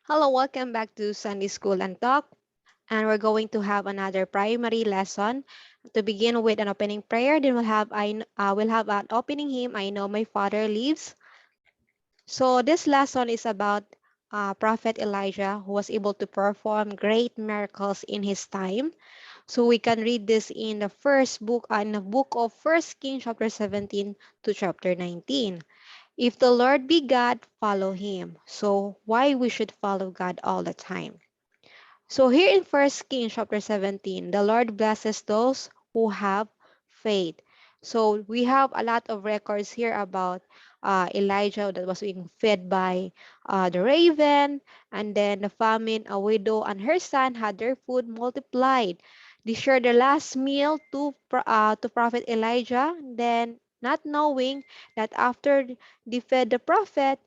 Hello, welcome back to Sunday School and Talk. And we're going to have another primary lesson. To begin with an opening prayer, then we'll have an opening hymn. I know my Father lives. So this lesson is about Prophet Elijah, who was able to perform great miracles in his time. So we can read this in the first book, in the book of First King, chapter 17 to chapter 19. If the Lord be God, follow him. So why we should follow God all the time? So here in First Kings chapter 17, the Lord blesses those who have faith. So we have a lot of records here about Elijah that was being fed by the raven, and then the famine, a widow and her son had their food multiplied. They shared their last meal to Prophet Elijah. Then, not knowing that after they fed the prophet,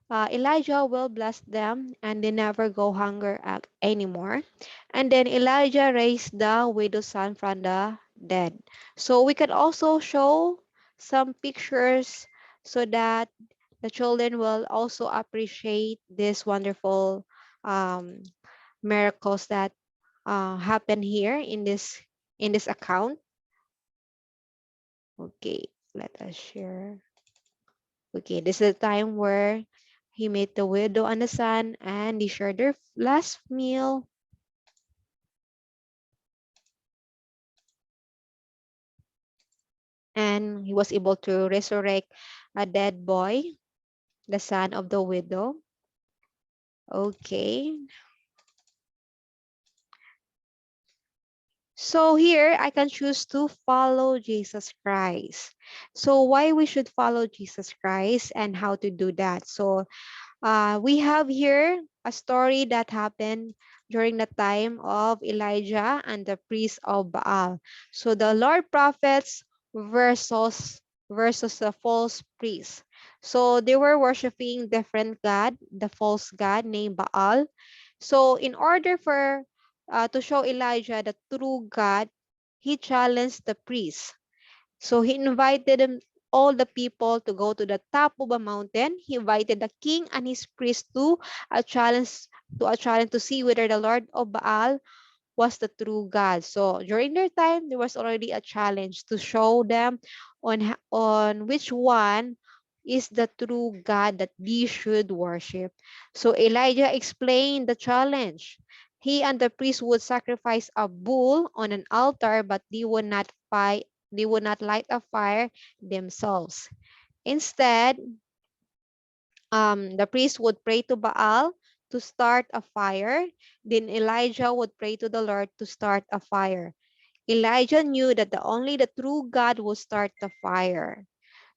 Elijah will bless them and they never go hunger anymore. And then Elijah raised the widow's son from the dead. So we can also show some pictures so that the children will also appreciate this wonderful um, miracles that happen here in this account. Okay, let us share. Okay, this is the time where he met the widow and the son, and they shared their last meal. And he was able to resurrect a dead boy, the son of the widow. Okay. So here I can choose to follow Jesus Christ. So why we should follow Jesus Christ and how to do that? So we have here a story that happened during the time of Elijah and the priest of Baal. So the Lord prophets versus the false priest. So they were worshiping different god, the false god named Baal. So in order for to show Elijah the true God, he challenged the priest. So he invited all the people to go to the top of a mountain. He invited the king and his priest a challenge a challenge to see whether the Lord of Baal was the true God. So during their time, there was already a challenge to show them on which one is the true God that we should worship. So Elijah explained the challenge. He and the priest would sacrifice a bull on an altar, but they would not light a fire themselves. Instead, the priest would pray to Baal to start a fire. Then Elijah would pray to the Lord to start a fire. Elijah knew that only the true God will start the fire.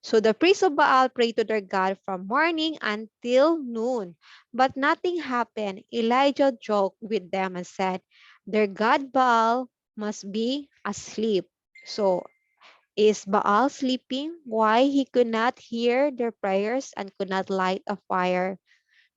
So the priests of Baal prayed to their God from morning until noon, but nothing happened. Elijah joked with them and said, their God Baal must be asleep. So is Baal sleeping? Why he could not hear their prayers and could not light a fire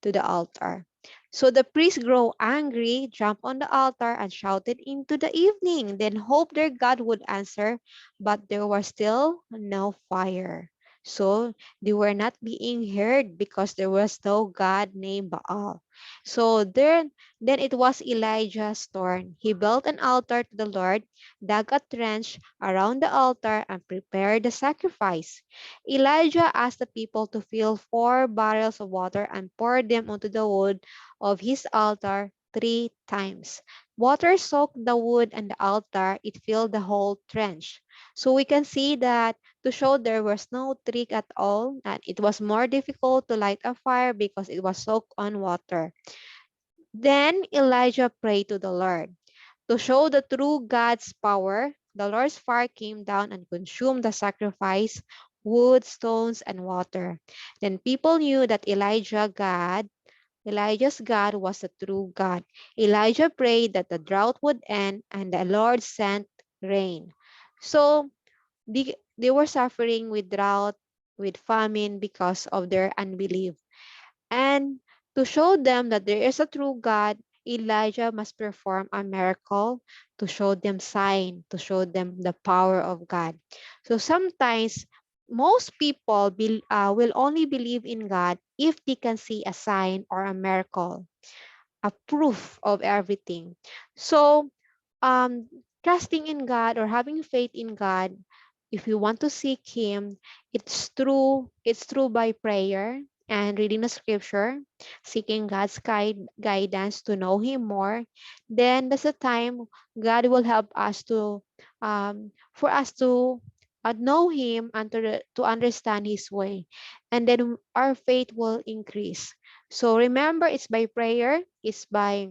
to the altar. So the priests grew angry, jumped on the altar, and shouted into the evening, then hoped their God would answer, but there was still no fire. So they were not being heard because there was no God named Baal. So then it was Elijah's turn. He built an altar to the Lord, dug a trench around the altar, and prepared the sacrifice. Elijah asked the people to fill 4 barrels of water and pour them onto the wood of his altar 3 times. Water soaked the wood and the altar, it filled the whole trench. So we can see that to show there was no trick at all, and it was more difficult to light a fire because it was soaked on water. Then Elijah prayed to the Lord. To show the true God's power, the Lord's fire came down and consumed the sacrifice, wood, stones, and water. Then people knew that Elijah's God was the true God. Elijah prayed that the drought would end and the Lord sent rain. So they were suffering with drought, with famine because of their unbelief. And to show them that there is a true God, Elijah must perform a miracle to show them sign, to show them the power of God. So sometimes most people will only believe in God if they can see a sign or a miracle. a proof of everything. So um, trusting in God or having faith in God, if you want to seek Him, it's through by prayer and reading the scripture, seeking God's guidance to know Him more. Then that's the time God will help us for us to know Him and to understand His way, and then our faith will increase. So remember, it's by prayer, it's by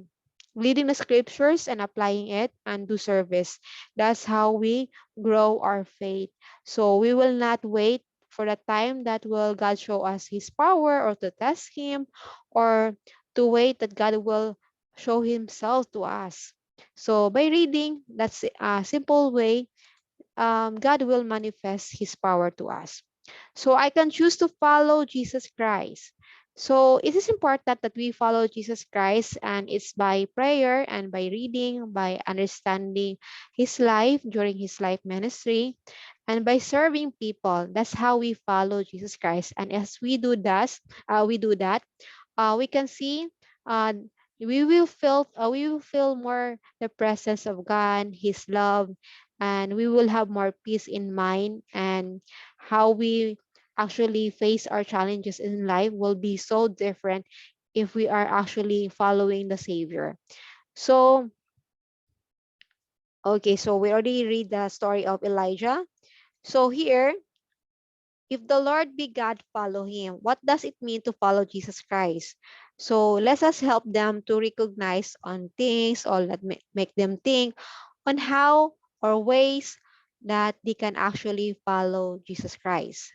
reading the scriptures and applying it and do service. That's how we grow our faith. So we will not wait for the time that will God show us his power or to test him or to wait that God will show himself to us. So by reading, that's a simple way God will manifest his power to us. So I can choose to follow Jesus Christ. So it is important that we follow Jesus Christ, and it's by prayer and by reading, by understanding his life during his life ministry, and by serving people. That's how we follow Jesus Christ. And as we do that, we can see uh, we will feel more the presence of God, His love, and we will have more peace in mind. And how we actually face our challenges in life will be so different if we are actually following the Savior. So, okay, so we already read the story of Elijah. So here, if the Lord be God, follow him. What does it mean to follow Jesus Christ? So let us help them to recognize on things or make them think on how or ways that they can actually follow Jesus Christ.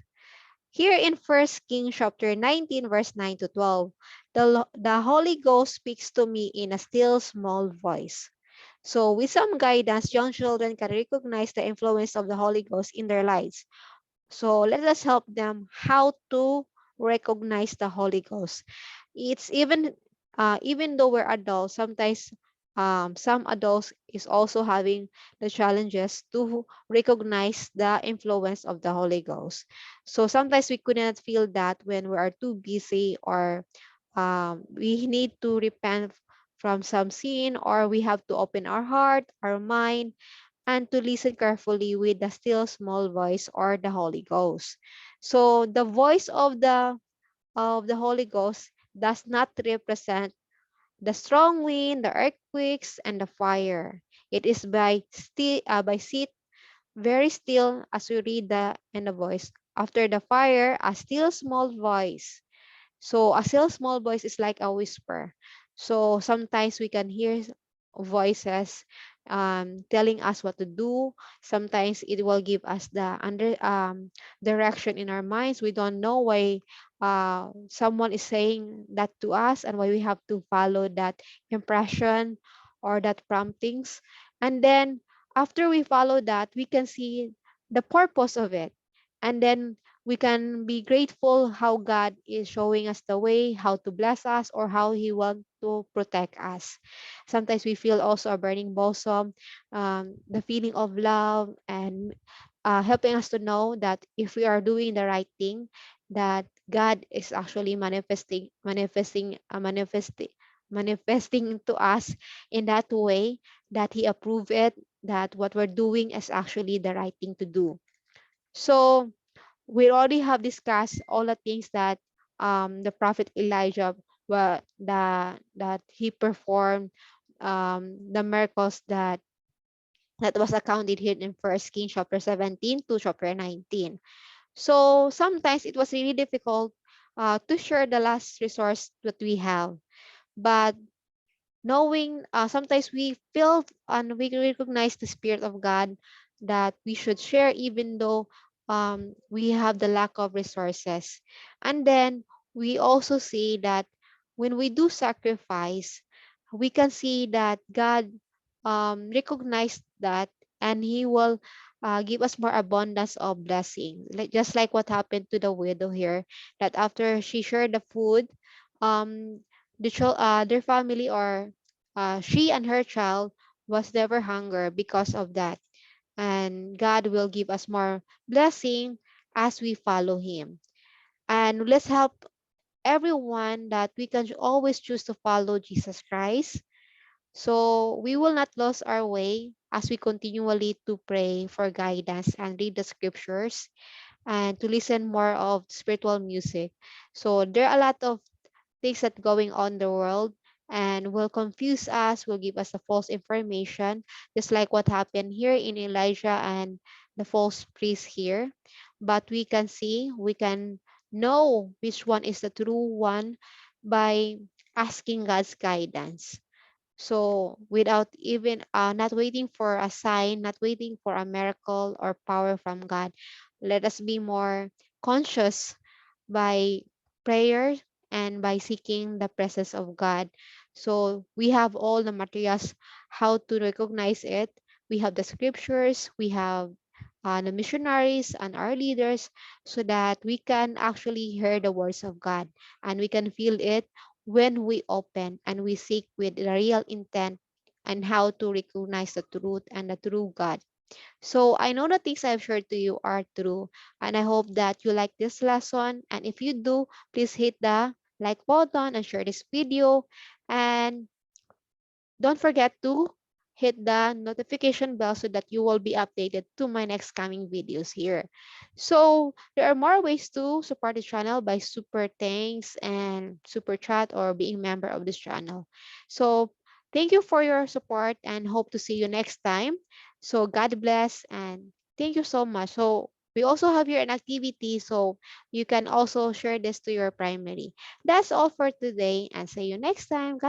Here in First Kings chapter 19, verse 9 to 12, the Holy Ghost speaks to me in a still small voice. So with some guidance, young children can recognize the influence of the Holy Ghost in their lives. So let us help them how to recognize the Holy Ghost. It's even though we're adults, sometimes some adults is also having the challenges to recognize the influence of the Holy Ghost. So sometimes we couldn't feel that when we are too busy, or we need to repent from some sin, or we have to open our heart, our mind, and to listen carefully with the still small voice or the Holy Ghost. So the voice of the Holy Ghost does not represent the strong wind, the earthquakes, and the fire. It is by sit very still as we read the and the voice. After the fire, a still small voice. So a still small voice is like a whisper. So sometimes we can hear voices telling us what to do. Sometimes it will give us the direction in our minds. We don't know why someone is saying that to us and why we have to follow that impression or that promptings. And then after we follow that, we can see the purpose of it. And then we can be grateful how God is showing us the way, how to bless us, or how He wants to protect us. Sometimes we feel also a burning bosom, the feeling of love, and helping us to know that if we are doing the right thing, that God is actually manifesting to us in that way, that He approve it, that what we're doing is actually the right thing to do. So we already have discussed all the things that the prophet Elijah, that he performed, the miracles that was accounted here in First Kings chapter 17 to chapter 19. So sometimes it was really difficult to share the last resource that we have, but knowing sometimes we feel and we recognize the spirit of God that we should share even though we have the lack of resources. And then we also see that when we do sacrifice, we can see that God recognize that, and He will give us more abundance of blessing, just like what happened to the widow here, that after she shared the food, um their family, or she and her child, was never hunger because of that. And God will give us more blessing as we follow Him. And let's help everyone that we can always choose to follow Jesus Christ. So we will not lose our way as we continually to pray for guidance and read the scriptures and to listen more of spiritual music. So there are a lot of things that going on in the world and will confuse us, will give us the false information, just like what happened here in Elijah and the false priest here. But we can see, we can know which one is the true one by asking God's guidance. So without even not waiting for a sign, not waiting for a miracle or power from God, let us be more conscious by prayer and by seeking the presence of God. So we have all the materials how to recognize it. We have the scriptures, we have the missionaries and our leaders so that we can actually hear the words of God and we can feel it when we open and we seek with the real intent and how to recognize the truth and the true God. So I know the things I've shared to you are true, and I hope that you like this lesson. And if you do, please hit the like button and share this video. And don't forget to hit the notification bell so that you will be updated to my next coming videos here. So there are more ways to support this channel by super thanks and super chat or being member of this channel. So thank you for your support and hope to see you next time. So God bless and thank you so much. So we also have here an activity so you can also share this to your primary. That's all for today and see you next time. God